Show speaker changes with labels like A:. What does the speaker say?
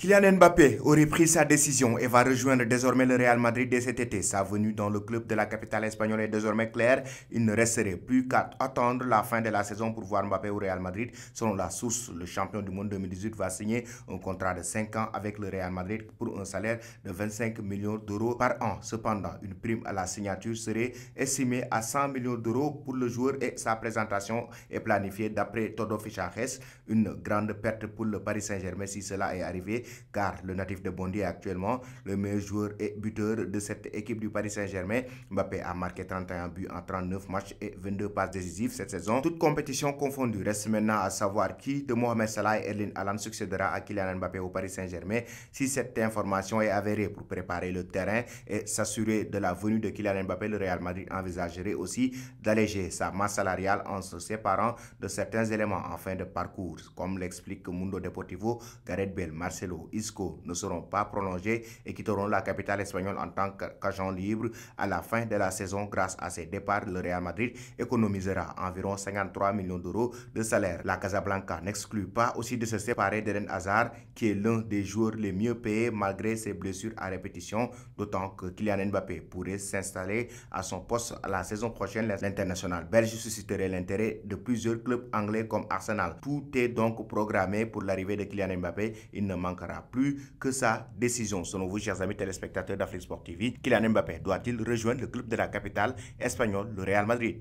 A: Kylian Mbappé aurait pris sa décision et va rejoindre désormais le Real Madrid dès cet été. Sa venue dans le club de la capitale espagnole est désormais claire. Il ne resterait plus qu'à attendre la fin de la saison pour voir Mbappé au Real Madrid. Selon la source, le champion du monde 2018 va signer un contrat de 5 ans avec le Real Madrid pour un salaire de 25 millions d'euros par an. Cependant, une prime à la signature serait estimée à 100 millions d'euros pour le joueur et sa présentation est planifiée d'après Todo Fichajes. Une grande perte pour le Paris Saint-Germain si cela est arrivé, car le natif de Bondy est actuellement le meilleur joueur et buteur de cette équipe du Paris Saint-Germain. Mbappé a marqué 31 buts en 39 matchs et 22 passes décisives cette saison. Toute compétition confondue, reste maintenant à savoir qui de Mohamed Salah et Erling Haaland succédera à Kylian Mbappé au Paris Saint-Germain. Si cette information est avérée, pour préparer le terrain et s'assurer de la venue de Kylian Mbappé, le Real Madrid envisagerait aussi d'alléger sa masse salariale en se séparant de certains éléments en fin de parcours, comme l'explique Mundo Deportivo. Gareth Bale, Marcelo, Isco ne seront pas prolongés et quitteront la capitale espagnole en tant qu'agent libre à la fin de la saison. Grâce à ces départs, le Real Madrid économisera environ 53 millions d'euros de salaire. La Casablanca n'exclut pas aussi de se séparer d'Eden Hazard, qui est l'un des joueurs les mieux payés malgré ses blessures à répétition, d'autant que Kylian Mbappé pourrait s'installer à son poste à la saison prochaine. L'international belge susciterait l'intérêt de plusieurs clubs anglais comme Arsenal. Tout est donc programmé pour l'arrivée de Kylian Mbappé. Il ne manquera plus que sa décision. Selon vous, chers amis téléspectateurs d'Afrique Sport TV, Kylian Mbappé doit-il rejoindre le club de la capitale espagnole, le Real Madrid?